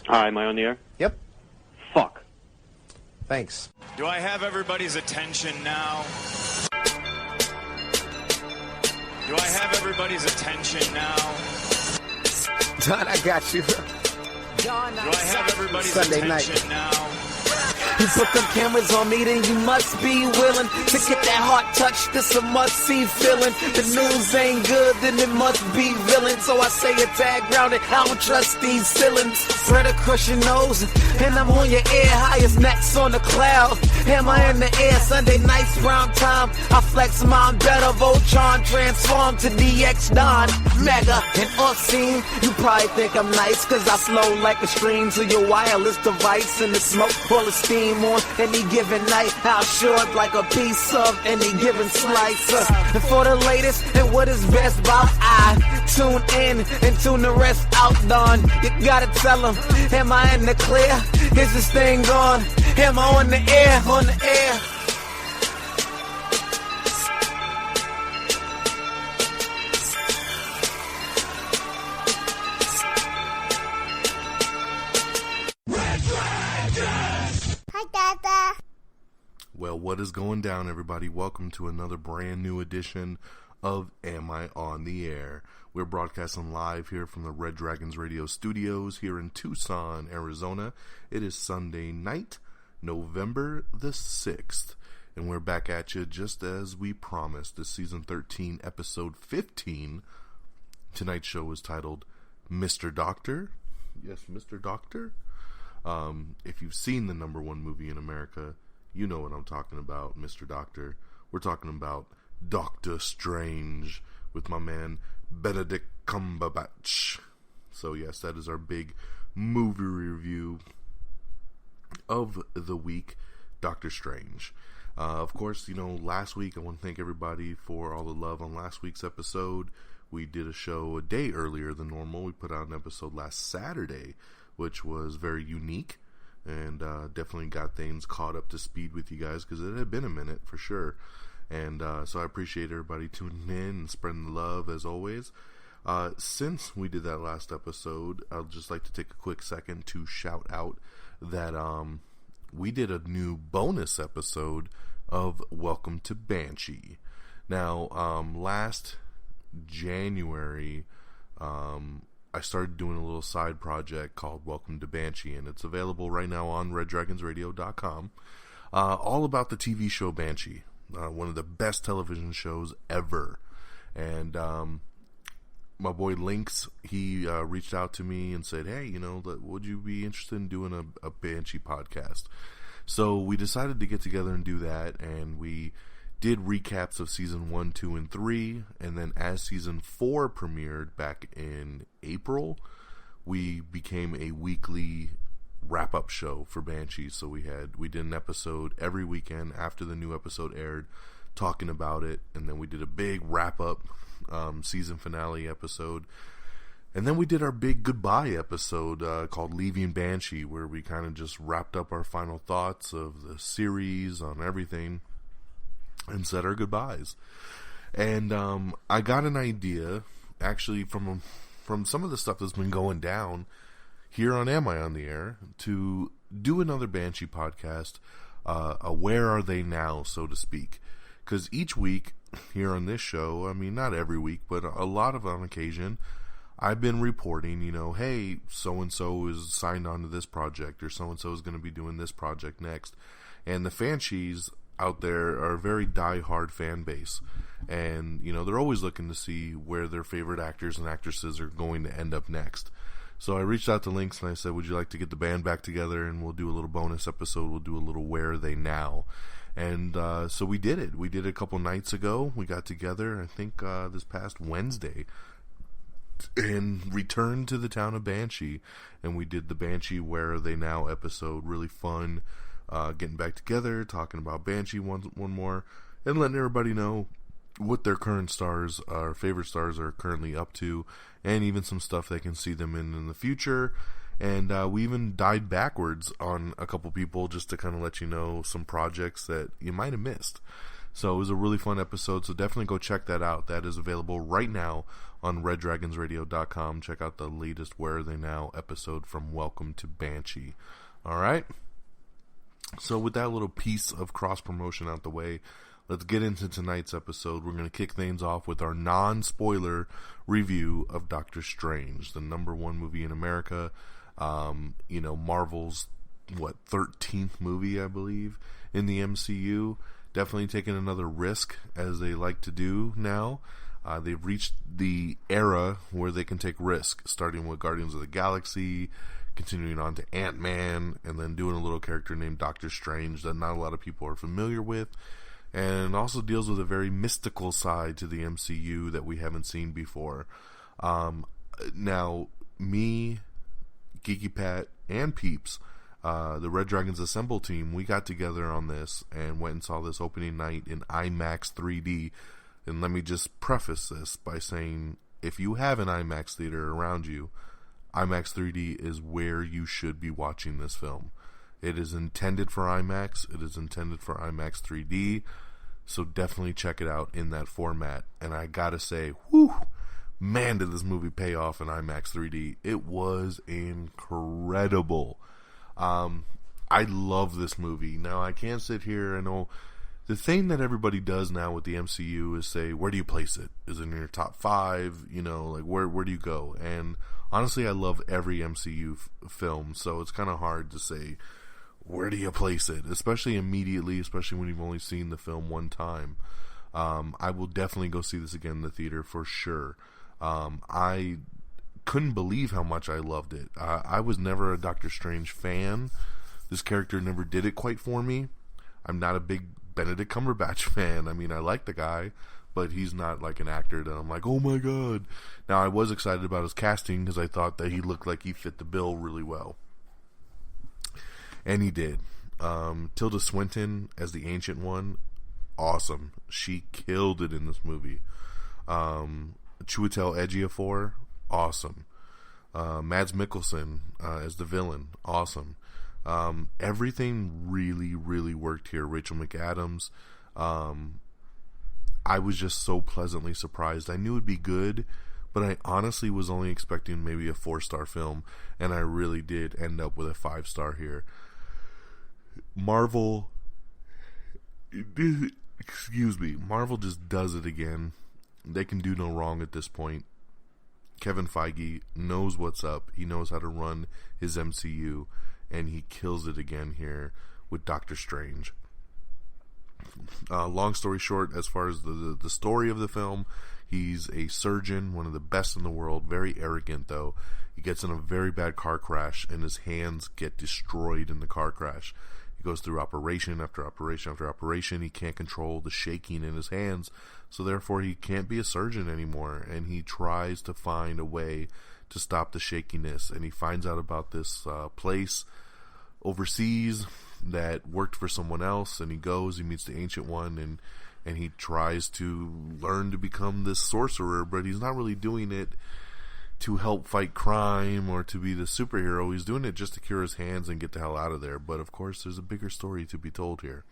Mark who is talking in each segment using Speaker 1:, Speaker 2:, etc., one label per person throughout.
Speaker 1: Hi, am I on the air?
Speaker 2: Yep.
Speaker 1: Fuck.
Speaker 2: Thanks.
Speaker 3: Do I have everybody's attention now? Do I have everybody's attention now?
Speaker 2: Don, I got you.
Speaker 3: Do I have everybody's
Speaker 2: Sunday
Speaker 3: attention
Speaker 2: night.
Speaker 3: now?
Speaker 4: You put them cameras on me, then you must be willing to get that heart touch. This a must-see feeling. The news ain't good, then it must be villain. So I say a tag grounded, I don't trust these ceilings. Spread across your nose, and I'm on your ear. Highest necks on the cloud, hammer in the air. Sunday nights, prime time. I flex mine better. Voltron transform to DX Don. Mega and off-scene. You probably think I'm nice, cause I slow like a stream to your wireless device. And the smoke full of steam on any given night. How short like a piece of any given slice. And for the latest and what is best about I tune in and tune the rest out, Don. You gotta tell them, am I in the clear? Is this thing on? Am I on the air? On the air?
Speaker 5: Well, what is going down, everybody? Welcome to another brand new edition of Am I on the Air? We're broadcasting live here from the Red Dragons Radio Studios here in Tucson, Arizona. It is Sunday night, November the 6th, and we're back at you just as we promised. This season 13, episode 15. Tonight's show is titled Mr. Doctor. Yes, Mr. Doctor. If you've seen the number one movie in America, you know what I'm talking about, Mr. Doctor. We're talking about Doctor Strange with my man Benedict Cumberbatch. So yes, that is our big movie review of the week, Doctor Strange. Of course, last week I want to thank everybody for all the love on last week's episode. We did a show a day earlier than normal. We put out an episode last Saturday, which was very unique. And definitely got things caught up to speed with you guys because it had been a minute for sure. And so I appreciate everybody tuning in and spreading the love as always. Since we did that last episode, I'd just like to take a quick second to shout out that we did a new bonus episode of Welcome to Banshee. Now, last January, I started doing a little side project called Welcome to Banshee, and it's available right now on reddragonsradio.com. All about the TV show Banshee, one of the best television shows ever. And my boy Lynx, he reached out to me and said, hey, would you be interested in doing a Banshee podcast? So we decided to get together and do that, and we did recaps of season 1, 2, and 3, and then as season 4 premiered back in April, we became a weekly wrap-up show for Banshee. So we did an episode every weekend after the new episode aired, talking about it, and then we did a big wrap-up season finale episode, and then we did our big goodbye episode called Leaving Banshee, where we kind of just wrapped up our final thoughts of the series on everything and said our goodbyes. And I got an idea, actually, from some of the stuff that's been going down here on Am I on the Air, to do another Banshee podcast, a Where Are They Now, so to speak. Because each week here on this show, I mean, not every week, but a lot of on occasion, I've been reporting, hey, so-and-so is signed on to this project, or so-and-so is going to be doing this project next. And the Banshees out there are a very die-hard fan base, and they're always looking to see where their favorite actors and actresses are going to end up next. So I reached out to Lynx and I said, would you like to get the band back together and we'll do a little bonus episode, we'll do a little Where Are They Now? And so we did it. We did it a couple nights ago. We got together, I think this past Wednesday, and returned to the town of Banshee, and we did the Banshee Where Are They Now episode. Really fun. Getting back together, talking about Banshee one more, and letting everybody know what their current stars, our favorite stars, are currently up to, and even some stuff they can see them in the future. And we even died backwards on a couple people just to kind of let you know some projects that you might have missed. So it was a really fun episode, so definitely go check that out. That is available right now on reddragonsradio.com. Check out the latest Where Are They Now episode from Welcome to Banshee. Alright? So with that little piece of cross-promotion out the way, let's get into tonight's episode. We're going to kick things off with our non-spoiler review of Doctor Strange, the #1 movie in America. Marvel's, 13th movie, I believe, in the MCU. Definitely taking another risk, as they like to do now. They've reached the era where they can take risk, starting with Guardians of the Galaxy, continuing on to Ant-Man, and then doing a little character named Doctor Strange that not a lot of people are familiar with, and also deals with a very mystical side to the MCU that we haven't seen before. Now, me, Geeky Pat, and Peeps, the Red Dragons Assemble team, we got together on this and went and saw this opening night in IMAX 3D. And let me just preface this by saying, if you have an IMAX theater around you, IMAX 3D is where you should be watching this film. It is intended for IMAX. It is intended for IMAX 3D. So definitely check it out in that format. And I gotta say, whew, man, did this movie pay off in IMAX 3D. It was incredible. I love this movie. Now, I can't sit here, I know the thing that everybody does now with the MCU is say, where do you place it? Is it in your top 5? Where do you go? And honestly, I love every MCU film, so it's kind of hard to say, where do you place it? Especially immediately, especially when you've only seen the film one time. I will definitely go see this again in the theater for sure. I couldn't believe how much I loved it. I was never a Doctor Strange fan. This character never did it quite for me. I'm not a big Benedict Cumberbatch fan. I mean, I like the guy, but he's not like an actor that I'm like, oh my god. Now, I was excited about his casting because I thought that he looked like he fit the bill really well. And he did. Tilda Swinton as the Ancient One, awesome. She killed it in this movie. Chiwetel Ejiofor, awesome. Mads Mikkelsen as the villain, awesome. Everything really, really worked here. Rachel McAdams, I was just so pleasantly surprised. I knew it'd be good, but I honestly was only expecting maybe a 4-star film, and I really did end up with a 5-star here. Marvel just does it again. They can do no wrong at this point. Kevin Feige knows what's up. He knows how to run his MCU, and he kills it again here with Doctor Strange. Long story short, as far as the story of the film, he's a surgeon, one of the best in the world, very arrogant though. He gets in a very bad car crash, and his hands get destroyed in the car crash. He goes through operation after operation after operation. He can't control the shaking in his hands, so therefore he can't be a surgeon anymore, and he tries to find a way to stop the shakiness, and he finds out about this place overseas that worked for someone else, and he goes, he meets the Ancient One, and he tries to learn to become this sorcerer, but he's not really doing it to help fight crime or to be the superhero. He's doing it just to cure his hands and get the hell out of there. But of course, there's a bigger story to be told here.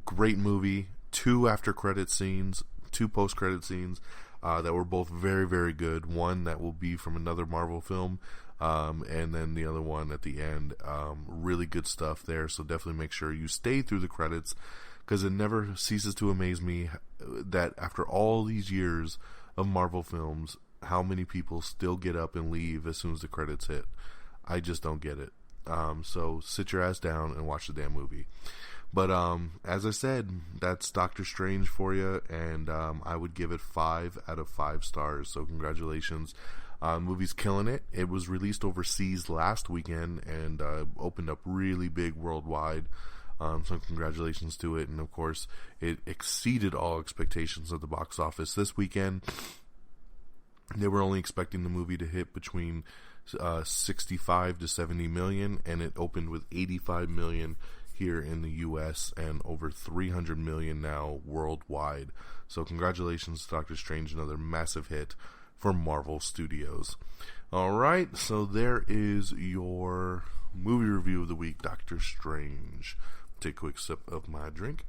Speaker 5: Great movie. 2 after-credit scenes, 2 post-credit scenes that were both very, very good. One that will be from another Marvel film, and then the other one at the end. Really good stuff there, so definitely make sure you stay through the credits, because it never ceases to amaze me that after all these years of Marvel films, how many people still get up and leave as soon as the credits hit. I just don't get it. So sit your ass down and watch the damn movie. But as I said, that's Doctor Strange for you, and I would give it 5 out of 5 stars. So congratulations. Movie's killing it. It was released overseas last weekend and opened up really big worldwide. So congratulations to it. And of course, it exceeded all expectations at the box office this weekend. They were only expecting the movie to hit between 65 to 70 million, and it opened with 85 million here in the US and over 300 million now worldwide. So congratulations to Doctor Strange, another massive hit for Marvel Studios. Alright, so there is your movie review of the week, Doctor Strange. Take a quick sip of my drink.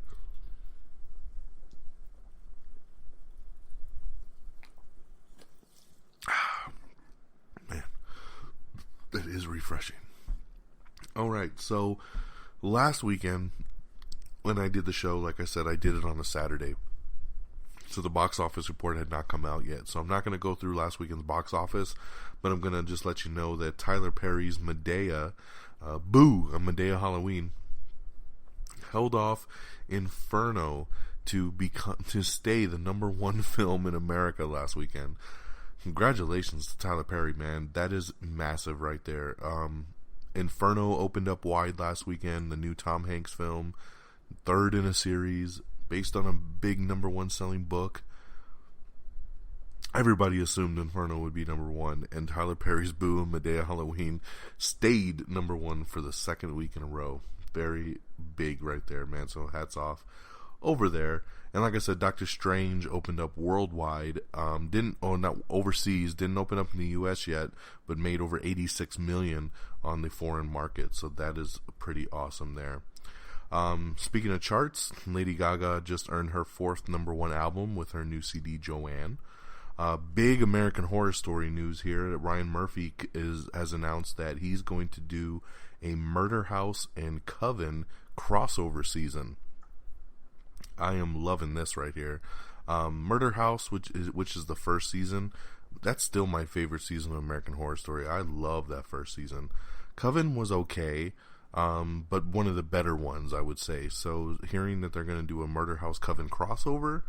Speaker 5: That is refreshing. Alright, so last weekend when I did the show, like I said, I did it on a Saturday. So the box office report had not come out yet. So I'm not going to go through last weekend's box office, but I'm going to just let you know that Tyler Perry's Medea, a Medea Halloween, held off Inferno to stay the number one film in America last weekend. Congratulations to Tyler Perry, man. That is massive right there. Inferno opened up wide last weekend, the new Tom Hanks film, third in a series, based on a big number one selling book. Everybody assumed Inferno would be number one, and Tyler Perry's Boo and Medea Halloween stayed number one for the second week in a row. Very big right there, man, so hats off over there. And like I said, Doctor Strange opened up worldwide, not overseas, didn't open up in the US yet, but made over 86 million on the foreign market, so that is pretty awesome there. Speaking of charts, Lady Gaga just earned her fourth number one album with her new CD, Joanne. Big American Horror Story news here. Ryan Murphy has announced that he's going to do a Murder House and Coven crossover season. I am loving this right here. Murder House, which is the first season, that's still my favorite season of American Horror Story. I love that first season. Coven was okay, but one of the better ones, I would say. So hearing that they're going to do a Murder House Coven crossover,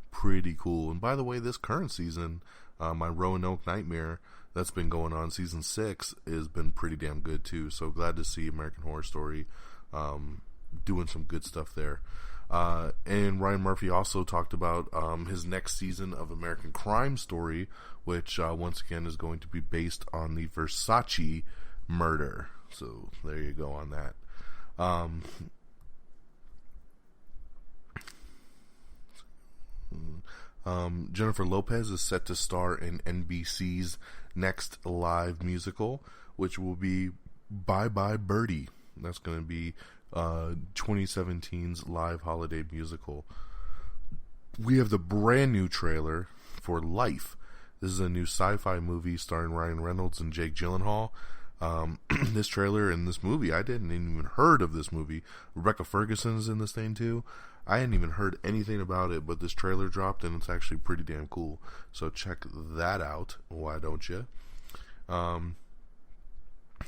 Speaker 5: pretty cool. And by the way, this current season, my Roanoke Nightmare that's been going on, season 6, has been pretty damn good too. So glad to see American Horror Story doing some good stuff there. And Ryan Murphy also talked about his next season of American Crime Story, which once again is going to be based on the Versace murder. So there you go on that. Jennifer Lopez is set to star in NBC's next live musical, which will be Bye Bye Birdie. That's going to be 2017's live holiday musical. We have the brand new trailer for Life. This is a new sci-fi movie starring Ryan Reynolds and Jake Gyllenhaal. This trailer and this movie, I didn't even heard of this movie. Rebecca Ferguson's in this thing too. I hadn't even heard anything about it, but this trailer dropped and it's actually pretty damn cool. So check that out. Why don't you?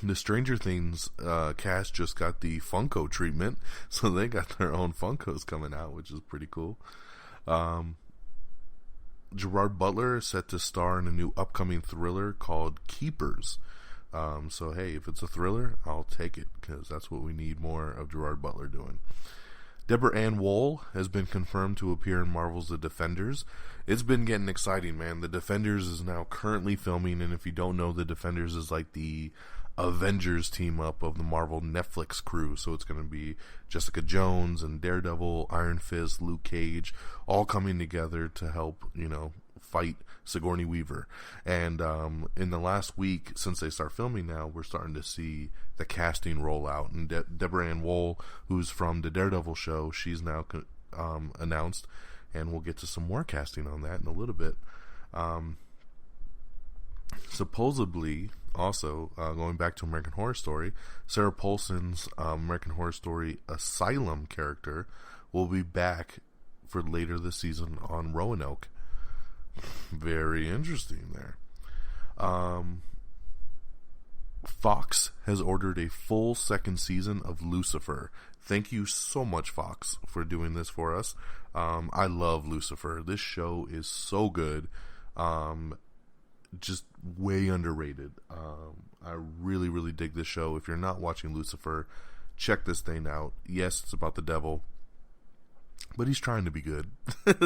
Speaker 5: The Stranger Things cast just got the Funko treatment, so they got their own Funkos coming out, which is pretty cool. Gerard Butler is set to star in a new upcoming thriller called Keepers. So hey, if it's a thriller, I'll take it, because that's what we need more of Gerard Butler doing. Deborah Ann Woll has been confirmed to appear in Marvel's The Defenders. It's been getting exciting, man. The Defenders is now currently filming, and if you don't know, The Defenders is like the Avengers team up of the Marvel Netflix crew. So it's going to be Jessica Jones and Daredevil, Iron Fist, Luke Cage, all coming together to help, fight Sigourney Weaver. And in the last week, since they start filming now, we're starting to see the casting roll out. And Deborah Ann Woll, who's from the Daredevil show, she's now announced, and we'll get to some more casting on that in a little bit. Supposedly, also, going back to American Horror Story, Sarah Paulson's American Horror Story Asylum character will be back for later this season on Roanoke. Very interesting there. Fox has ordered a full second season of Lucifer. Thank you so much, Fox, for doing this for us. I love Lucifer. This show is so good. Just way underrated. I really, really dig this show. If you're not watching Lucifer, check this thing out. Yes, it's about the devil, but he's trying to be good.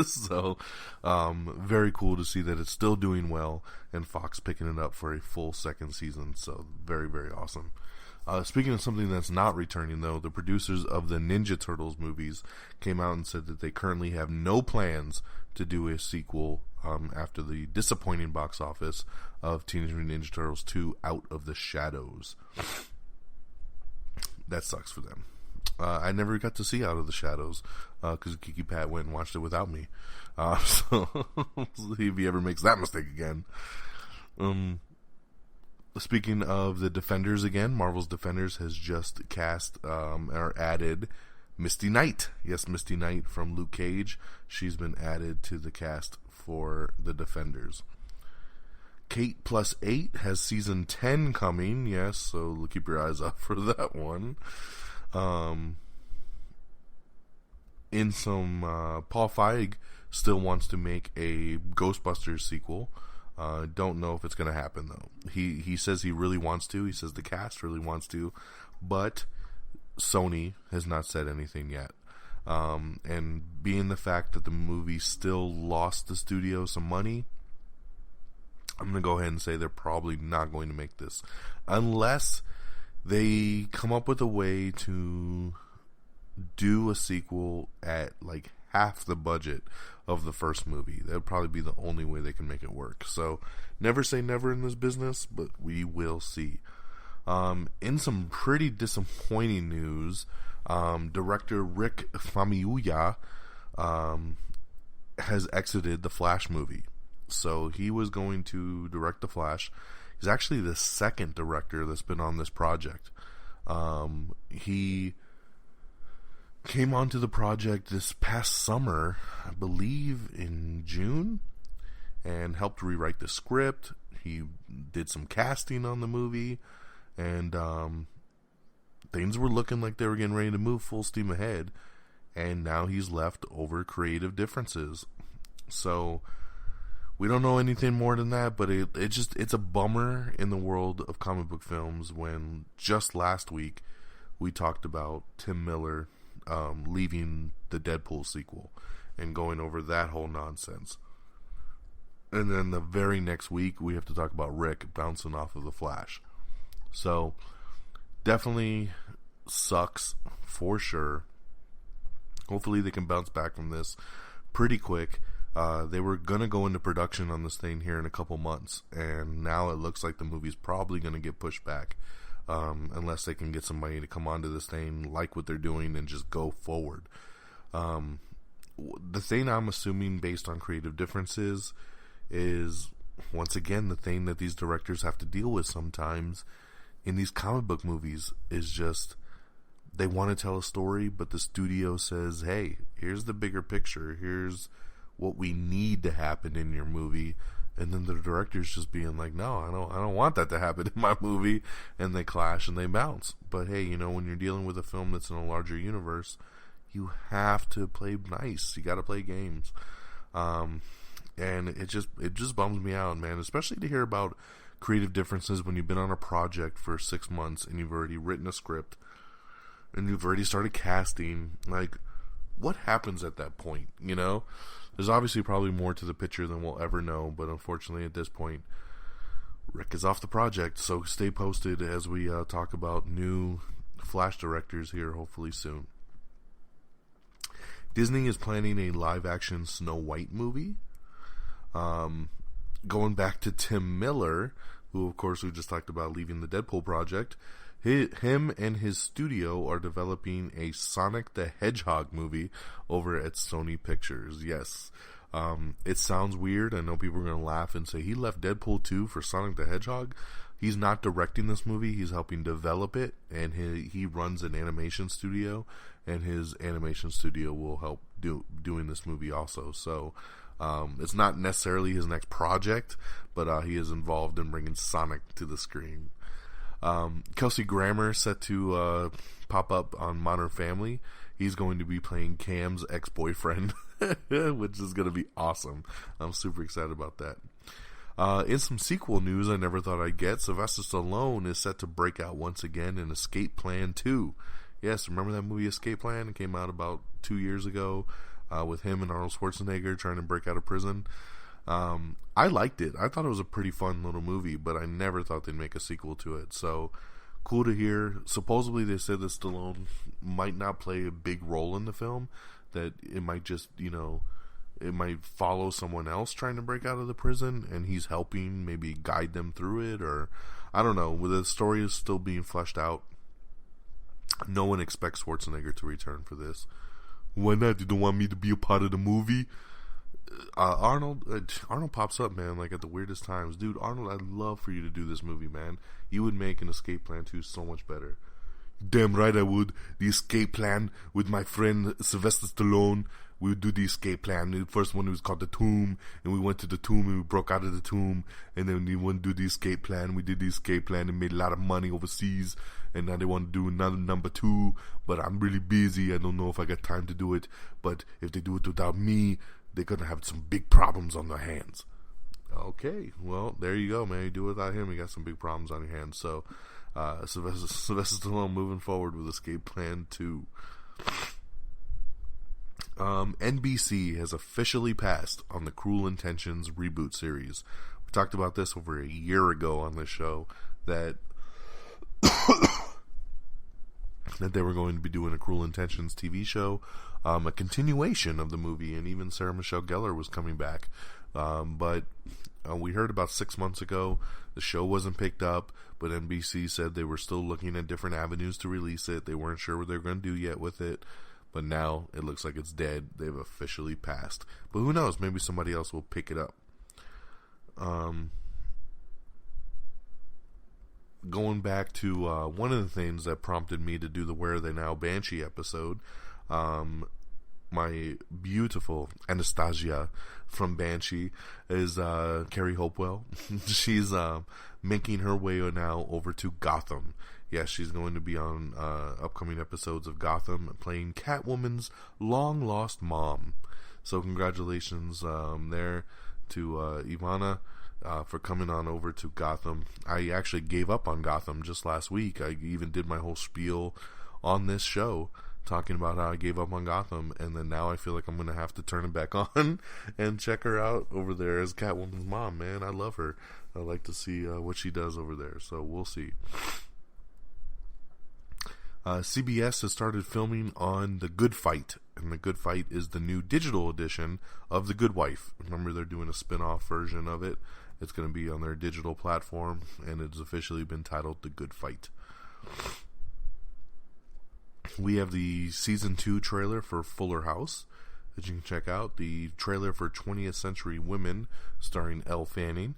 Speaker 5: So, very cool to see that it's still doing well, and Fox picking it up for a full second season. So, very, very awesome. Speaking of something that's not returning, though, the producers of the Ninja Turtles movies came out and said that they currently have no plans to do a sequel after the disappointing box office of Teenage Mutant Ninja Turtles 2 Out of the Shadows. That sucks for them. I never got to see Out of the Shadows because Kiki Pat went and watched it without me. So, we'll see if he ever makes that mistake again. speaking of the Defenders again, Marvel's Defenders has just cast or added Misty Knight. Yes, Misty Knight from Luke Cage. She's been added to the cast for the Defenders. Kate Plus 8 has season 10 coming. Yes, so keep your eyes out for that one. Paul Feig still wants to make a Ghostbusters sequel. Don't know if it's going to happen though. He says he really wants to. He says the cast really wants to, but Sony has not said anything yet. And being the fact that the movie still lost the studio some money, I'm going to go ahead and say they're probably not going to make this unless they come up with a way to do a sequel at like half the budget of the first movie. That would probably be the only way they can make it work. So never say never in this business, but we will see. In some pretty disappointing news, director Rick Famuyiwa has exited the Flash movie. So he was going to direct the Flash. He's actually the second director that's been on this project. He came onto the project this past summer, I believe in June, and helped rewrite the script. He did some casting on the movie, and things were looking like they were getting ready to move full steam ahead, and now he's left over creative differences. So we don't know anything more than that, but it's a bummer in the world of comic book films when just last week we talked about Tim Miller leaving the Deadpool sequel and going over that whole nonsense. And then the very next week we have to talk about Rick bouncing off of the Flash. So definitely sucks for sure. Hopefully they can bounce back from this pretty quick. They were going to go into production on this thing here in a couple months, and now it looks like the movie's probably going to get pushed back unless they can get somebody to come onto this thing, like what they're doing, and just go forward. The thing I'm assuming based on creative differences is, once again, the thing that these directors have to deal with sometimes in these comic book movies is just they want to tell a story, but the studio says, hey, here's the bigger picture, here's what we need to happen in your movie, and then the director's just being like, no, I don't want that to happen in my movie, and they clash and they bounce. But hey, when you're dealing with a film that's in a larger universe, you have to play nice. You got to play games, and it just bums me out, man. Especially to hear about creative differences when you've been on a project for 6 months and you've already written a script and you've already started casting. Like, what happens at that point? There's obviously probably more to the picture than we'll ever know, but unfortunately at this point, Rick is off the project, so stay posted as we talk about new Flash directors here hopefully soon. Disney is planning a live-action Snow White movie. Going back to Tim Miller, who of course we just talked about leaving the Deadpool project, him and his studio are developing a Sonic the Hedgehog movie over at Sony Pictures. Yes, it sounds weird. I know people are going to laugh and say he left Deadpool 2 for Sonic the Hedgehog. He's not directing this movie. He's helping develop it, and he runs an animation studio, and his animation studio will help doing this movie also. So it's not necessarily his next project, but he is involved in bringing Sonic to the screen. Kelsey Grammer set to pop up on Modern Family. He's going to be playing Cam's ex-boyfriend, which is going to be awesome. I'm super excited about that. In some sequel news I never thought I'd get, Sylvester Stallone is set to break out once again in Escape Plan 2. Yes, remember that movie Escape Plan? It came out about 2 years ago with him and Arnold Schwarzenegger trying to break out of prison. I liked it. I thought it was a pretty fun little movie, but I never thought they'd make a sequel to it. So cool to hear. Supposedly they said that Stallone might not play a big role in the film, that it might just, it might follow someone else trying to break out of the prison, and he's helping maybe guide them through it, or I don't know. The story is still being fleshed out. No one expects Schwarzenegger to return for this. Why not? You don't want me to be a part of the movie? Arnold pops up, man, like at the weirdest times. Dude, Arnold, I'd love for you to do this movie, man. You would make an Escape Plan 2 so much better. Damn right I would. The Escape Plan with my friend Sylvester Stallone. We would do the Escape Plan. The first one was called The Tomb, and we went to the tomb and we broke out of the tomb, and then we wanted to do the Escape Plan. We did the Escape Plan and made a lot of money overseas, and now they want to do another number 2, but I'm really busy. I don't know if I got time to do it, but if they do it without me, they're going to have some big problems on their hands. Okay, well, there you go, man. You do it without him, you got some big problems on your hands. So, Sylvester Stallone moving forward with Escape Plan 2. NBC has officially passed on the Cruel Intentions reboot series. We talked about this over a year ago on this show, that that they were going to be doing a Cruel Intentions TV show, a continuation of the movie, and even Sarah Michelle Gellar was coming back. But we heard about 6 months ago the show wasn't picked up, but NBC said they were still looking at different avenues to release it. They weren't sure what they were going to do yet with it, but now it looks like it's dead. They've officially passed. But who knows? Maybe somebody else will pick it up. Going back to one of the things that prompted me to do the Where Are They Now Banshee episode, my beautiful Anastasia from Banshee is Carrie Hopewell. She's making her way now over to Gotham. Yes, she's going to be on upcoming episodes of Gotham, playing Catwoman's long-lost mom. So congratulations there to Ivana for coming on over to Gotham. I actually gave up on Gotham just last week. I even did my whole spiel on this show, talking about how I gave up on Gotham, and then now I feel like I'm going to have to turn it back on and check her out over there as Catwoman's mom, man. I love her. I like to see what she does over there, so we'll see. CBS has started filming on The Good Fight, and The Good Fight is the new digital edition of The Good Wife. Remember, they're doing a spin-off version of it. It's going to be on their digital platform, and it's officially been titled The Good Fight. We have the Season 2 trailer for Fuller House that you can check out. The trailer for 20th Century Women, starring Elle Fanning.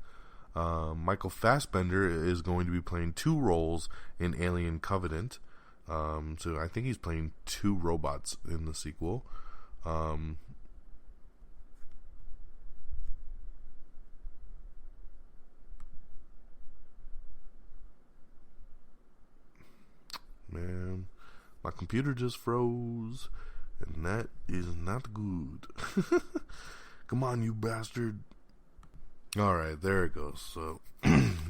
Speaker 5: Michael Fassbender is going to be playing 2 roles in Alien Covenant. So I think he's playing 2 robots in the sequel. Man, my computer just froze, and that is not good. Come on, you bastard. Alright, there it goes. So,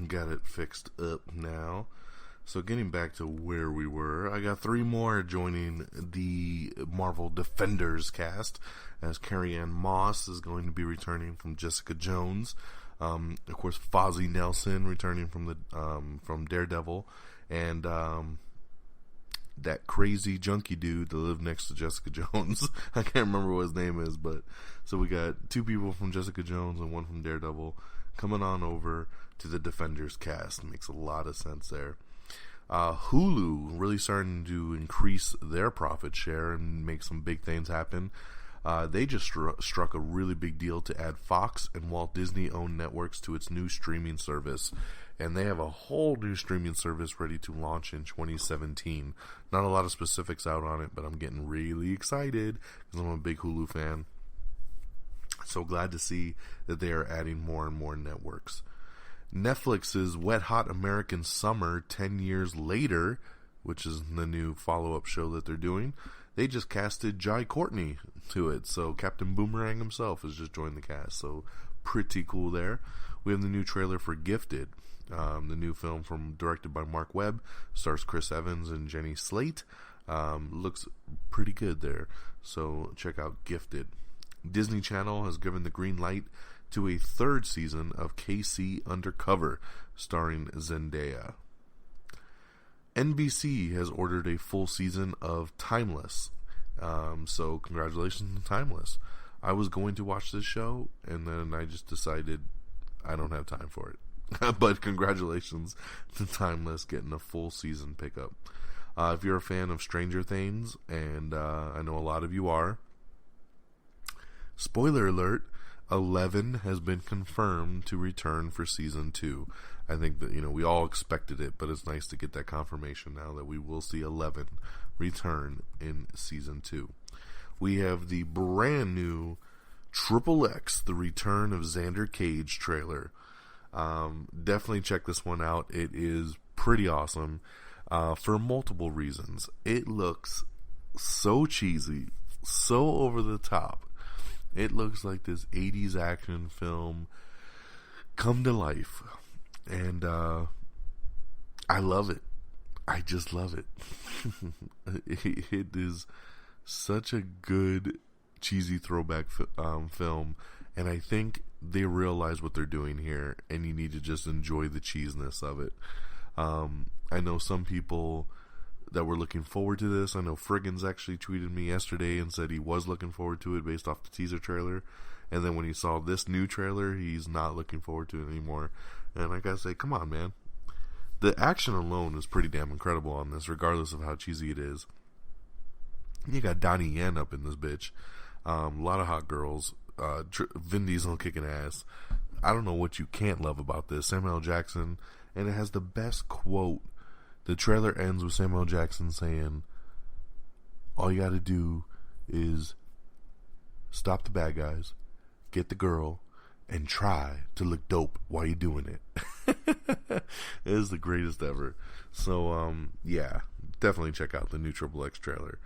Speaker 5: got it fixed up now. So getting back to where we were, I got 3 more joining the Marvel Defenders cast, as Carrie-Anne Moss is going to be returning from Jessica Jones. Of course, Fozzie Nelson returning from Daredevil, and that crazy junkie dude that lived next to Jessica Jones. I can't remember what his name is, but so we got 2 people from Jessica Jones and 1 from Daredevil coming on over to the Defenders cast. Makes a lot of sense there. Hulu really starting to increase their profit share and make some big things happen. They just struck a really big deal to add Fox and Walt Disney owned networks to its new streaming service, and they have a whole new streaming service ready to launch in 2017. Not a lot of specifics out on it, but I'm getting really excited because I'm a big Hulu fan. So glad to see that they are adding more and more networks. Netflix's Wet Hot American Summer 10 Years Later, which is the new follow-up show that they're doing, they just casted Jai Courtney to it. So Captain Boomerang himself has just joined the cast. So pretty cool there. We have the new trailer for Gifted, the new film directed by Mark Webb, stars Chris Evans and Jenny Slate. Looks pretty good there. So check out Gifted. Disney Channel has given the green light to a 3rd season of KC Undercover, starring Zendaya. NBC has ordered a full season of Timeless. So congratulations to Timeless. I was going to watch this show, and then I just decided I don't have time for it. But congratulations to Timeless getting a full season pickup. If you're a fan of Stranger Things, and I know a lot of you are, spoiler alert, 11 has been confirmed to return for season 2. I think that, we all expected it, but it's nice to get that confirmation now that we will see 11 return in season 2. We have the brand new XXX, The Return of Xander Cage trailer. Definitely check this one out. It is pretty awesome for multiple reasons. It looks so cheesy, so over the top. It looks like this 80s action film come to life. And I love it. I just love it. It is such a good cheesy throwback film, and I think they realize what they're doing here, and you need to just enjoy the cheesiness of it. I know some people that were looking forward to this. I know Friggins actually tweeted me yesterday and said he was looking forward to it based off the teaser trailer, and then when he saw this new trailer, he's not looking forward to it anymore. And I gotta say, come on, man. The action alone is pretty damn incredible on this, regardless of how cheesy it is. You got Donnie Yen up in this bitch. A lot of hot girls. Vin Diesel kicking ass. I don't know what you can't love about this. Samuel L. Jackson. And it has the best quote. The trailer ends with Samuel L. Jackson saying, all you gotta do is stop the bad guys, get the girl, and try to look dope while you're doing it. It is the greatest ever. So, yeah, definitely check out the new XXX trailer.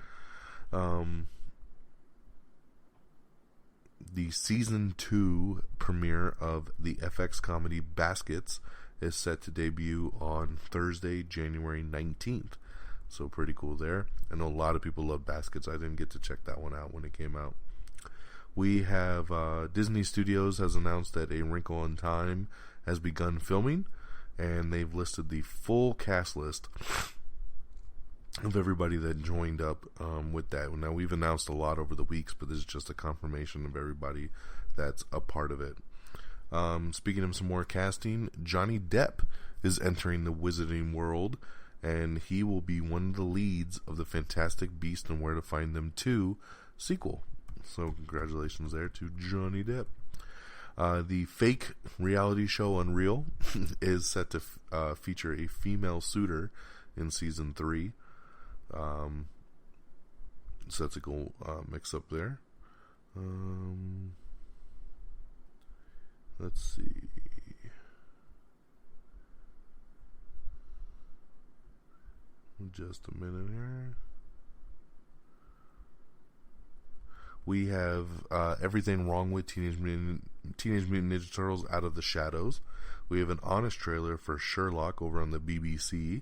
Speaker 5: The season 2 premiere of the FX comedy Baskets is set to debut on Thursday, January 19th. So pretty cool there. I know a lot of people love Baskets. I didn't get to check that one out when it came out. We have Disney Studios has announced that A Wrinkle in Time has begun filming, and they've listed the full cast list of everybody that joined up with that. Now, we've announced a lot over the weeks, but this is just a confirmation of everybody that's a part of it. Speaking of some more casting, Johnny Depp is entering the Wizarding World, and he will be one of the leads of the Fantastic Beasts and Where to Find Them 2 sequel. So congratulations there to Johnny Depp. The fake reality show Unreal is set to feature a female suitor in season 3. So that's a cool mix up there. Let's see. Just a minute here. We have Everything Wrong with Teenage Mutant Ninja Turtles Out of the Shadows. We have an honest trailer for Sherlock over on the BBC.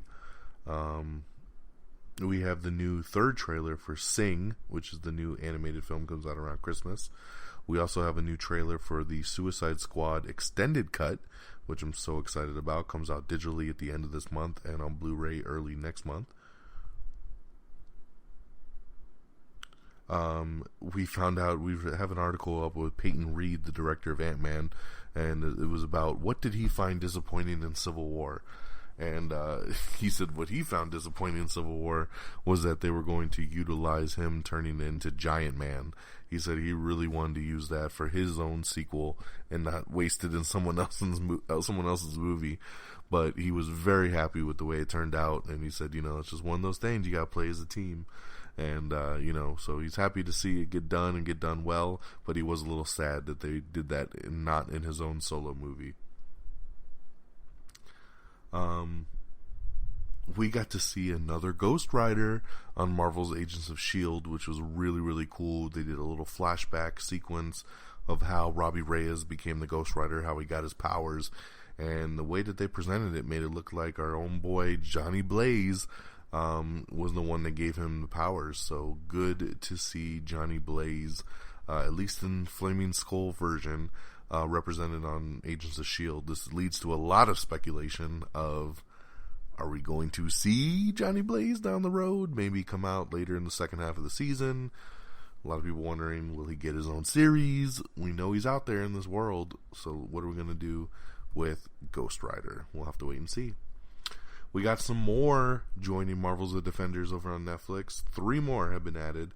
Speaker 5: We have the new third trailer for Sing, which is the new animated film, comes out around Christmas. We also have a new trailer for the Suicide Squad extended cut, which I'm so excited about. Comes out digitally at the end of this month and on Blu-ray early next month. We found out, we have an article up with Peyton Reed, the director of Ant-Man, and it was about what did he find disappointing in Civil War. And he said what he found disappointing in Civil War was that they were going to utilize him turning into Giant Man. He said he really wanted to use that for his own sequel and not waste it in someone else's movie. But he was very happy with the way it turned out, and he said, it's just one of those things you got to play as a team. And, so he's happy to see it get done and get done well, but he was a little sad that they did that and not in his own solo movie. We got to see another Ghost Rider on Marvel's Agents of S.H.I.E.L.D., which was really, really cool. They did a little flashback sequence of how Robbie Reyes became the Ghost Rider, how he got his powers, and the way that they presented it made it look like our own boy Johnny Blaze was the one that gave him the powers. So good to see Johnny Blaze, at least in Flaming Skull version, represented on Agents of S.H.I.E.L.D. This leads to a lot of speculation of, are we going to see Johnny Blaze down the road? Maybe come out later in the second half of the season. A lot of people wondering, will he get his own series? We know he's out there in this world, so what are we going to do with Ghost Rider? We'll have to wait and see. We got some more joining Marvel's The Defenders over on Netflix. 3 more have been added.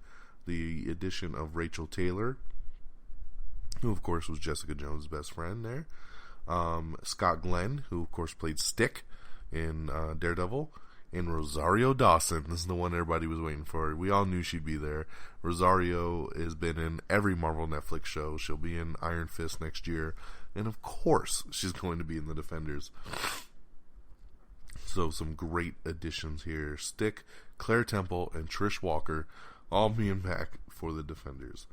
Speaker 5: The addition of Rachel Taylor, who of course was Jessica Jones' best friend there. Scott Glenn, who of course played Stick in Daredevil. And Rosario Dawson, this is the one everybody was waiting for. We all knew she'd be there. Rosario has been in every Marvel Netflix show. She'll be in Iron Fist next year. And of course, she's going to be in The Defenders. So some great additions here. Stick, Claire Temple, and Trish Walker all being back for The Defenders.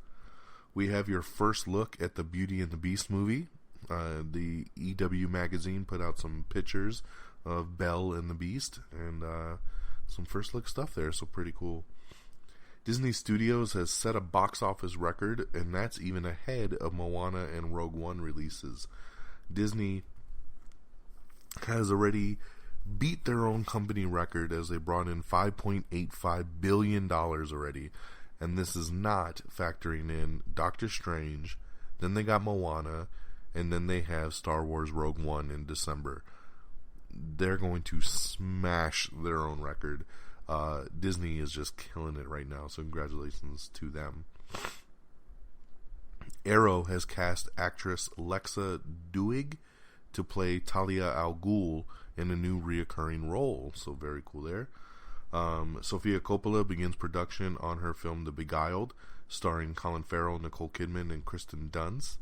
Speaker 5: We have your first look at the Beauty and the Beast movie. The EW magazine put out some pictures of Belle and the Beast, and some first look stuff there, so pretty cool. Disney Studios has set a box office record, and that's even ahead of Moana and Rogue One releases. Disney has already beat their own company record as they brought in $5.85 billion already, and this is not factoring in Doctor Strange, then they got Moana, and then they have Star Wars Rogue One in December. They're going to smash their own record. Disney is just killing it right now, so congratulations to them. Arrow has cast actress Lexa Duig to play Talia al Ghul in a new reoccurring role, so very cool there. Sofia Coppola begins production on her film The Beguiled, starring Colin Farrell, Nicole Kidman, and Kristen Dunst.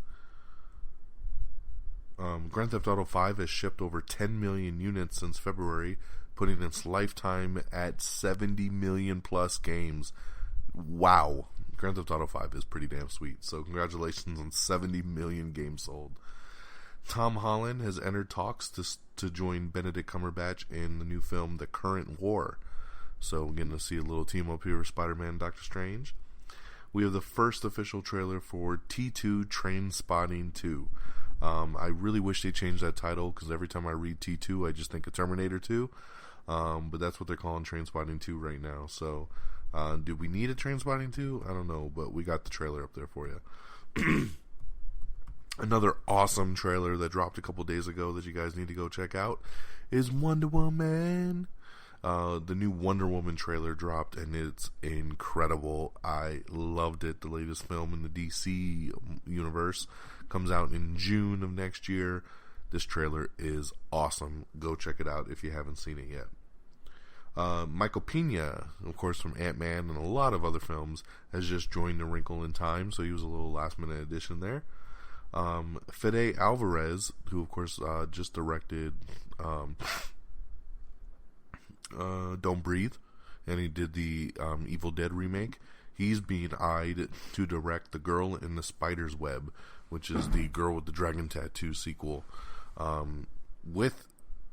Speaker 5: Grand Theft Auto 5 has shipped over 10 million units since February, putting its lifetime at 70 million plus games. Wow. Grand Theft Auto 5 is pretty damn sweet. So congratulations on 70 million games sold. Tom Holland has entered talks to join Benedict Cumberbatch in the new film The Current War. So we're getting to see a little team up here with Spider-Man and Doctor Strange. We have the first official trailer for T2 Trainspotting 2. I really wish they changed that title, because every time I read T2 I just think of Terminator 2, but that's what they're calling Trainspotting 2 right now. So do we need a Trainspotting 2? I don't know, but we got the trailer up there for you. Another awesome trailer that dropped a couple days ago that you guys need to go check out is Wonder Woman. The new Wonder Woman trailer dropped, and it's incredible. I loved it. The latest film in the DC universe comes out in June of next year. This trailer is awesome. Go check it out if you haven't seen it yet. Michael Pena, of course, from Ant-Man and a lot of other films, has just joined A Wrinkle in Time, so he was a little last-minute addition there. Fede Alvarez, who, of course, just directed Don't Breathe, and he did the Evil Dead remake. He's being eyed to direct The Girl in the Spider's Web, which is the Girl with the Dragon Tattoo sequel, with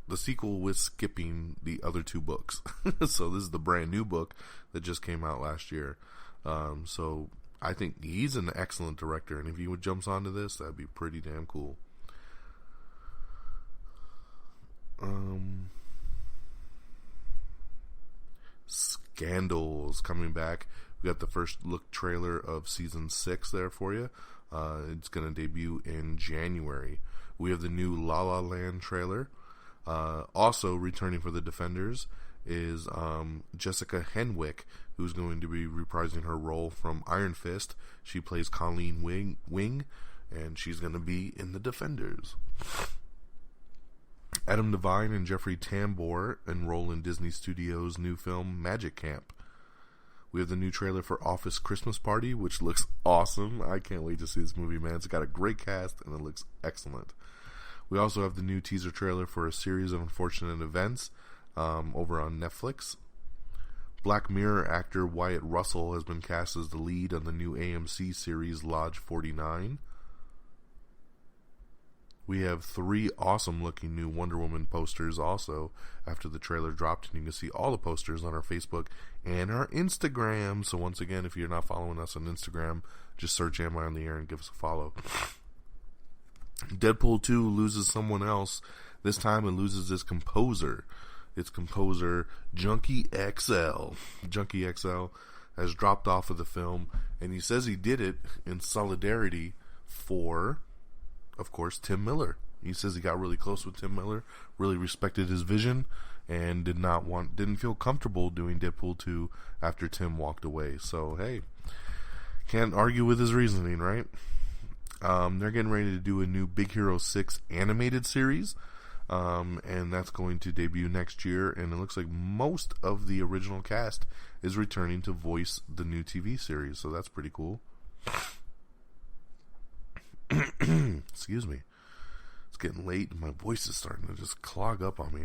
Speaker 5: the sequel with skipping the other two books. So this is the brand new book that just came out last year. So I think he's an excellent director, and if he jumps onto this, that'd be pretty damn cool. Scandals coming back. We got the first look trailer of season 6 there for you. It's going to debut in January. We have the new La La Land trailer. Also returning for The Defenders is Jessica Henwick, who's going to be reprising her role from Iron Fist. She plays Colleen Wing, and she's going to be in The Defenders. Adam Devine and Jeffrey Tambor enroll in Disney Studios' new film Magic Camp. We have the new trailer for Office Christmas Party, which looks awesome. I can't wait to see this movie, man. It's got a great cast, and it looks excellent. We also have the new teaser trailer for A Series of Unfortunate Events over on Netflix. Black Mirror actor Wyatt Russell has been cast as the lead on the new AMC series Lodge 49. We have 3 awesome-looking new Wonder Woman posters also after the trailer dropped, and you can see all the posters on our Facebook and our Instagram. So once again, if you're not following us on Instagram, just search Am I on the Air and give us a follow. Deadpool 2 loses someone else. This time it loses its composer. Its composer, Junkie XL. Junkie XL has dropped off of the film, and he says he did it in solidarity for, of course, Tim Miller. He says he got really close with Tim Miller, really respected his vision, and didn't feel comfortable doing Deadpool 2 after Tim walked away. So, hey, can't argue with his reasoning, right? They're getting ready to do a new Big Hero 6 animated series, and that's going to debut next year, and it looks like most of the original cast is returning to voice the new TV series, so that's pretty cool. Excuse me. It's getting late and my voice is starting to just clog up on me.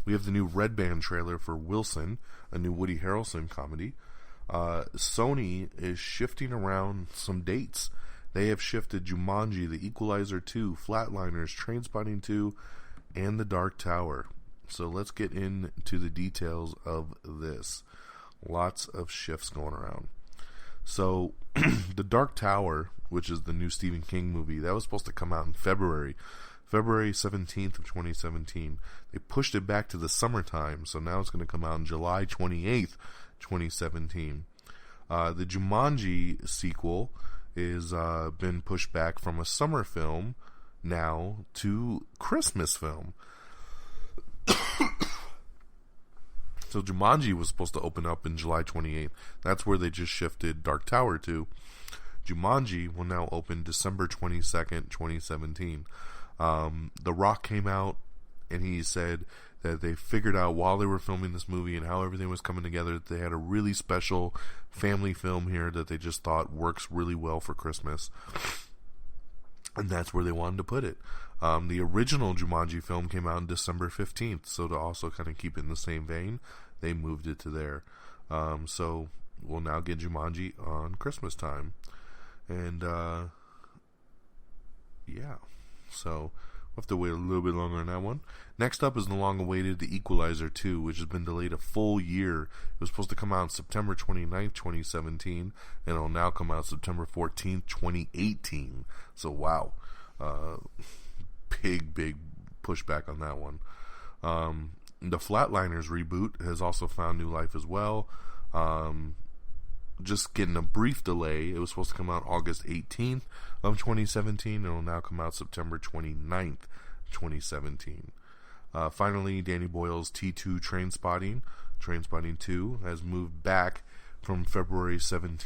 Speaker 5: We have the new Red Band trailer for Wilson, a new Woody Harrelson comedy. Sony is shifting around some dates. They have shifted Jumanji, The Equalizer 2, Flatliners, Trainspotting 2, and The Dark Tower. So let's get into the details of this. Lots of shifts going around. So, The Dark Tower, which is the new Stephen King movie, that was supposed to come out in February 17th of 2017. They pushed it back to the summertime, so now it's going to come out on July 28th, 2017. The Jumanji sequel is been pushed back from a summer film now to Christmas film. So Jumanji was supposed to open up in July 28th. That's where they just shifted Dark Tower to. Jumanji will now open December 22nd, 2017. The Rock came out and he said that they figured out while they were filming this movie and how everything was coming together that they had a really special family film here that they just thought works really well for Christmas. And that's where they wanted to put it. The original Jumanji film came out on December 15th, so to also kind of keep it in the same vein, they moved it to there. So we'll now get Jumanji on Christmas time. And, yeah. So we'll have to wait a little bit longer on that one. Next up is the long-awaited The Equalizer 2, which has been delayed a full year. It was supposed to come out on September 29th, 2017, and it'll now come out September 14th, 2018. So, wow. Big pushback on that one. The Flatliners reboot has also found new life as well. Just getting a brief delay. It was supposed to come out August 18th of 2017, and it will now come out September 29th, 2017. Finally, Danny Boyle's T2 Trainspotting 2 has moved back from February 3rd,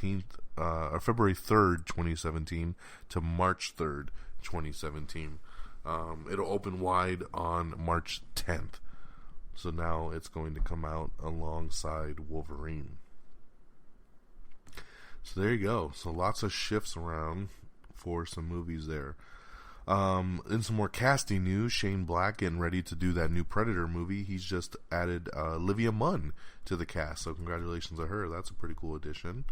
Speaker 5: 2017 to March 3rd, 2017. It'll open wide on March 10th. So now it's going to come out alongside Wolverine. So there you go. So lots of shifts around for some movies there. In some more casting news, Shane Black getting ready to do that new Predator movie. He's just added Olivia Munn to the cast, so congratulations to her. That's a pretty cool addition.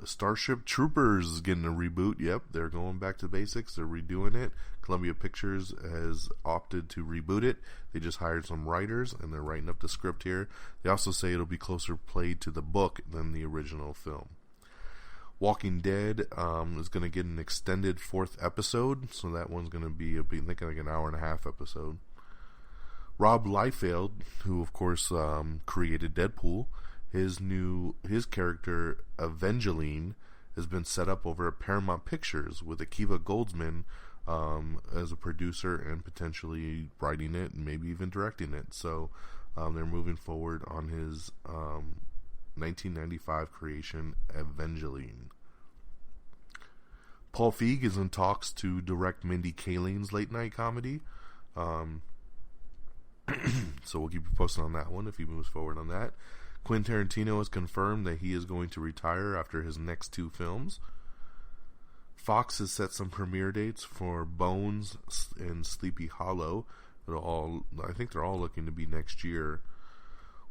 Speaker 5: Starship Troopers is getting a reboot. Yep, they're going back to basics. They're redoing it. Columbia Pictures has opted to reboot it. They just hired some writers, and they're writing up the script here. They also say it'll be closer played to the book than the original film. Walking Dead is going to get an extended 4th episode, so that one's going to be, I think, like an hour and a half episode. Rob Liefeld, who of course created Deadpool, his character Evangeline has been set up over at Paramount Pictures with Akiva Goldsman as a producer and potentially writing it and maybe even directing it. So they're moving forward on his 1995 creation Evangeline. Paul Feig is in talks to direct Mindy Kaling's late night comedy. So we'll keep you posted on that one if he moves forward on that. Quentin Tarantino has confirmed that he is going to retire after his next 2 films. Fox has set some premiere dates for Bones and Sleepy Hollow. I think they're all looking to be next year.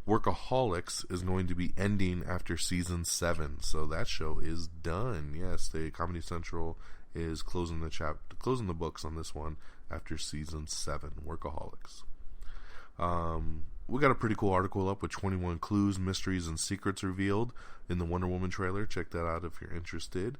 Speaker 5: Workaholics is going to be ending after season 7, so that show is done. Yes, the Comedy Central is closing the books on this one after season 7. Workaholics. We got a pretty cool article up with 21 clues, mysteries, and secrets revealed in the Wonder Woman trailer. Check that out if you're interested.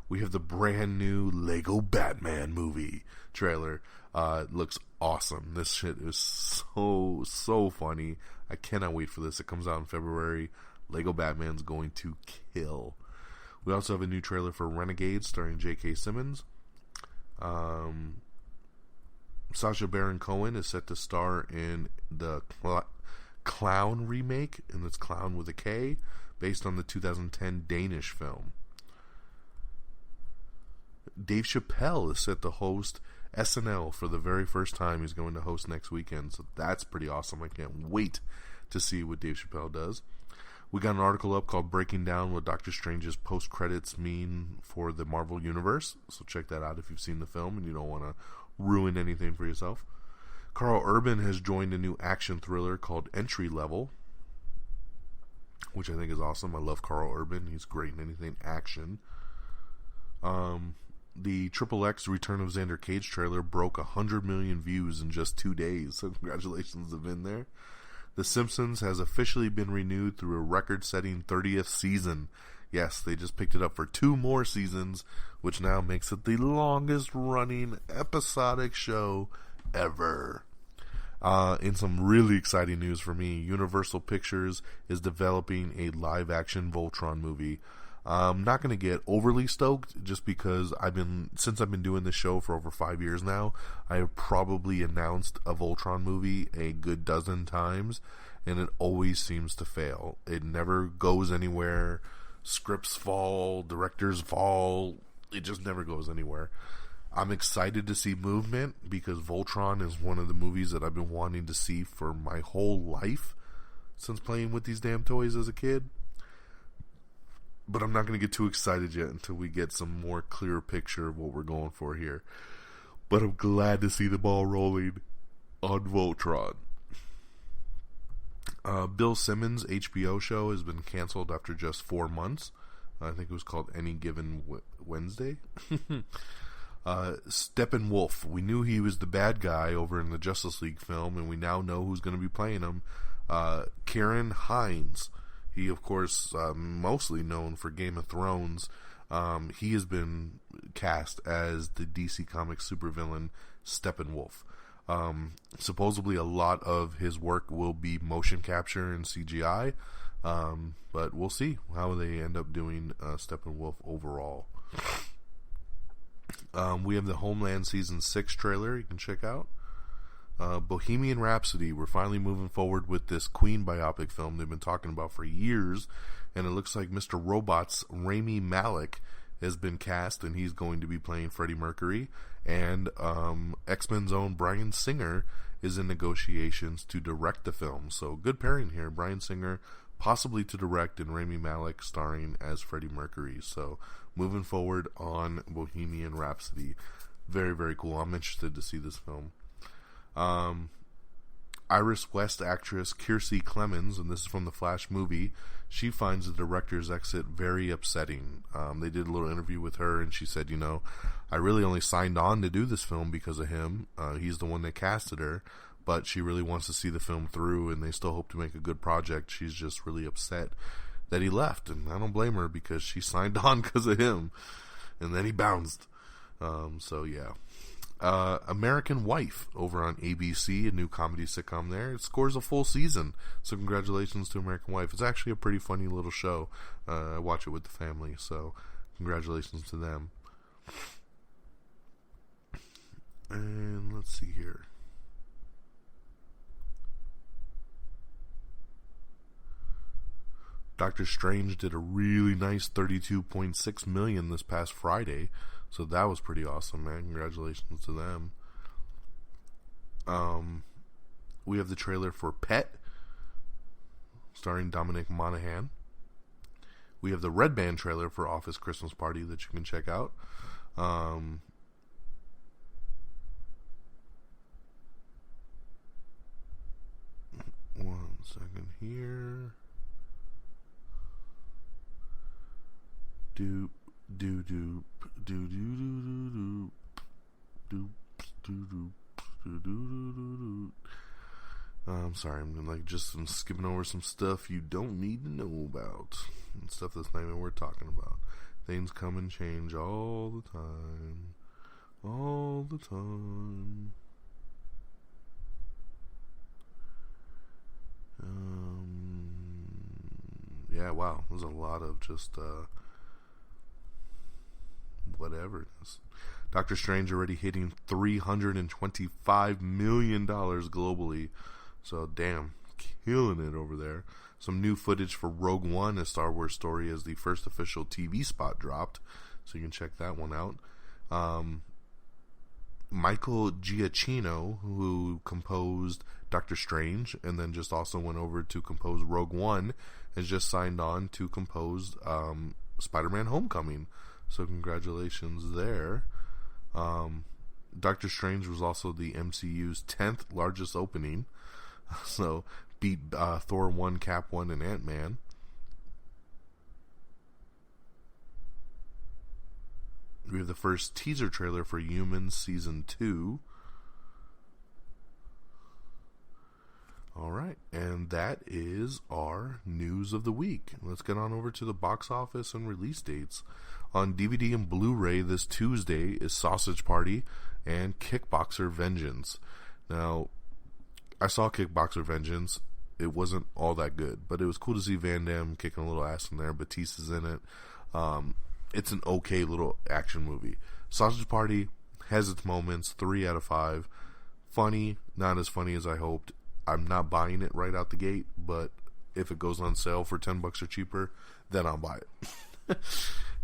Speaker 5: We have the brand new Lego Batman movie trailer. It looks awesome. This shit is so funny. I cannot wait for this. It comes out in February. Lego Batman's going to kill. We also have a new trailer for Renegade starring J.K. Simmons. Sacha Baron Cohen is set to star in the Clown remake, and it's Clown with a K, based on the 2010 Danish film. Dave Chappelle is set to host SNL for the very first time. He's going to host next weekend, so that's pretty awesome. I can't wait to see what Dave Chappelle does. We got an article up called Breaking Down What Doctor Strange's Post-Credits Mean for the Marvel Universe, so check that out if you've seen the film and you don't want to ruin anything for yourself. Carl Urban has joined a new action thriller called Entry Level, which I think is awesome. I love Carl Urban. He's great in anything action. The XXX Return of Xander Cage trailer broke 100 million views in just 2 days, so congratulations to Vin there. The Simpsons has officially been renewed through a record-setting 30th season. Yes, they just picked it up for 2 more seasons, which now makes it the longest-running episodic show ever. In some really exciting news for me, Universal Pictures is developing a live-action Voltron movie. I'm not going to get overly stoked just because since I've been doing this show for over 5 years now, I have probably announced a Voltron movie a good dozen times, and it always seems to fail. It never goes anywhere. Scripts fall, directors fall. It just never goes anywhere. I'm excited to see movement because Voltron is one of the movies that I've been wanting to see for my whole life since playing with these damn toys as a kid. But I'm not going to get too excited yet until we get some more clear picture of what we're going for here. But I'm glad to see the ball rolling on Voltron. Bill Simmons' HBO show has been canceled after just 4 months. I think it was called Any Given Wednesday. Steppenwolf. We knew he was the bad guy over in the Justice League film, and we now know who's going to be playing him. Kieran Hines. He, of course, mostly known for Game of Thrones. He has been cast as the DC Comics supervillain Steppenwolf. Supposedly a lot of his work will be motion capture and CGI, but we'll see how they end up doing Steppenwolf overall. We have the Homeland Season 6 trailer you can check out. Bohemian Rhapsody, we're finally moving forward with this Queen biopic film they've been talking about for years, and it looks like Mr. Robot's Rami Malek has been cast, and he's going to be playing Freddie Mercury, and X-Men's own Bryan Singer is in negotiations to direct the film, so good pairing here. Bryan Singer possibly to direct, and Rami Malek starring as Freddie Mercury, so moving forward on Bohemian Rhapsody. Very, very cool. I'm interested to see this film. Iris West actress Kiersey Clemons, and this is from the Flash movie, she finds the director's exit very upsetting. They did a little interview with her, and she said, I really only signed on to do this film because of him. He's the one that casted her, but she really wants to see the film through, and they still hope to make a good project. She's just really upset that he left, and I don't blame her because she signed on because of him, and then he bounced. So yeah. American Wife over on ABC, a new comedy sitcom there. It scores a full season, so congratulations to American Wife. It's actually a pretty funny little show. I watch it with the family, so congratulations to them. And let's see here. Doctor Strange did a really nice $32.6 million this past Friday. So that was pretty awesome, man. Congratulations to them. We have the trailer for Pet, starring Dominic Monaghan. We have the Red Band trailer for Office Christmas Party that you can check out. One second here. Doop. I'm sorry, I'm skipping over some stuff you don't need to know about, and stuff that's not even worth talking about. Things come and change all the time. Yeah, wow, there's a lot of just whatever it is. Doctor Strange already hitting $325 million globally. So, damn, killing it over there. Some new footage for Rogue One, a Star Wars story, as the first official TV spot dropped. So you can check that one out. Michael Giacchino, who composed Doctor Strange and then just also went over to compose Rogue One, has just signed on to compose Spider-Man Homecoming. So congratulations there. Doctor Strange was also the MCU's 10th largest opening. So beat Thor 1, Cap 1, and Ant-Man. We have the first teaser trailer for Humans Season 2. Alright, and that is our news of the week. Let's get on over to the box office and release dates. On DVD and Blu-ray this Tuesday is Sausage Party and Kickboxer Vengeance. Now, I saw Kickboxer Vengeance. It wasn't all that good, but it was cool to see Van Damme kicking a little ass in there. Batista's in it. It's an okay little action movie. Sausage Party has its moments, 3 out of 5. Funny, not as funny as I hoped. I'm not buying it right out the gate, but if it goes on sale for $10 or cheaper, then I'll buy it.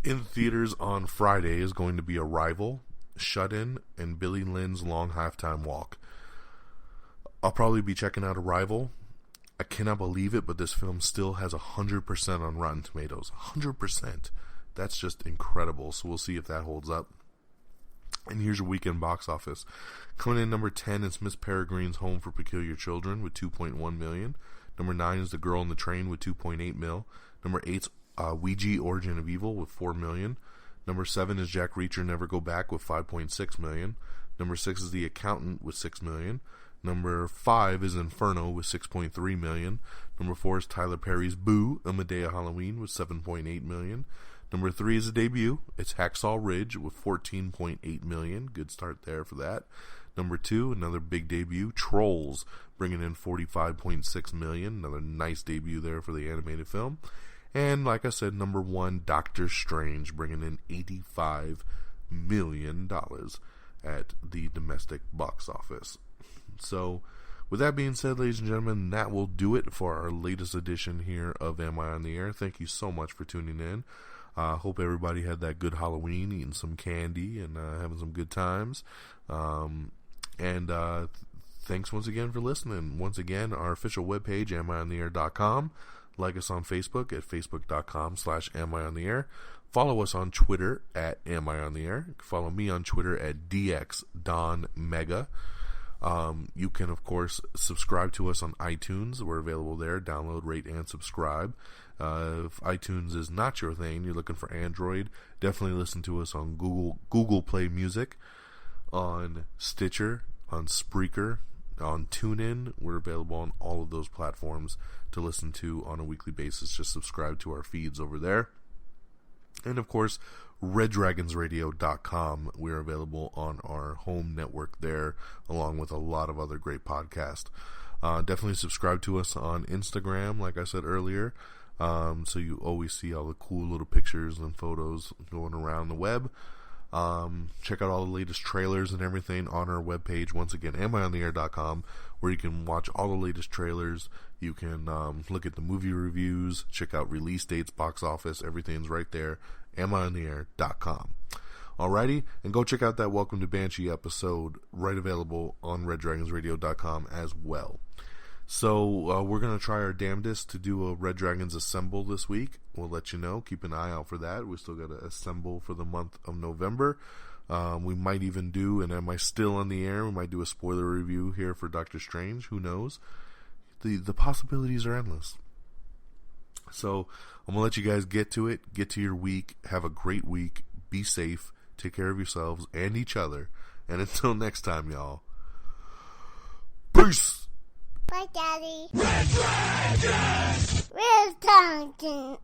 Speaker 5: In theaters on Friday is going to be Arrival, Shut In, and Billy Lynn's Long Halftime Walk. I'll probably be checking out Arrival. I cannot believe it, but this film still has 100% on Rotten Tomatoes. 100%. That's just incredible. So we'll see if that holds up. And here's your weekend box office. Coming in number 10 is Miss Peregrine's Home for Peculiar Children with $2.1 million. Number 9 is The Girl on the Train with $2.8 million. Number 8's Ouija Origin of Evil with $4 million. Number 7 is Jack Reacher Never Go Back with $5.6 million. Number 6 is The Accountant with $6 million. Number 5 is Inferno with $6.3 million. Number 4 is Tyler Perry's Boo! A Medea Halloween with $7.8 million. Number 3 is a debut. It's Hacksaw Ridge with $14.8 million. Good start there for that. Number 2, another big debut, Trolls, bringing in $45.6 million. Another nice debut there for the animated film. And like I said, number 1, Doctor Strange, bringing in $85 million at the domestic box office. So, with that being said, ladies and gentlemen, that will do it for our latest edition here of Am I on the Air. Thank you so much for tuning in. Hope everybody had that good Halloween, eating some candy and having some good times. Thanks once again for listening. Once again, our official webpage, amiontheair.com. Like us on Facebook at facebook.com/amiontheair. Follow us on Twitter at amiontheair. Follow me on Twitter at dxdonmega. You can, of course, subscribe to us on iTunes. We're available there. Download, rate, and subscribe. If iTunes is not your thing, you're looking for Android, definitely listen to us on Google Play Music, on Stitcher, on Spreaker, on TuneIn. We're available on all of those platforms to listen to on a weekly basis. Just subscribe to our feeds over there. And, of course, reddragonsradio.com. We're available on our home network there, along with a lot of other great podcasts. Definitely subscribe to us on Instagram, like I said earlier, so you always see all the cool little pictures and photos going around the web. Check out all the latest trailers and everything on our webpage. Once again, amiontheair.com, where you can watch all the latest trailers. You can look at the movie reviews, check out release dates, box office, everything's right there. amiontheair.com. Alrighty, and go check out that Welcome to Banshee episode, right available on reddragonsradio.com as well. So, we're going to try our damnedest to do a Red Dragons Assemble this week. We'll let you know. Keep an eye out for that. We still got to assemble for the month of November. We might even do, and am I still on the air? We might do a spoiler review here for Doctor Strange. Who knows? The possibilities are endless. So, I'm going to let you guys get to it. Get to your week. Have a great week. Be safe. Take care of yourselves and each other. And until next time, y'all. Peace!
Speaker 1: Bye, Daddy. Red Dragons! Red Dragons!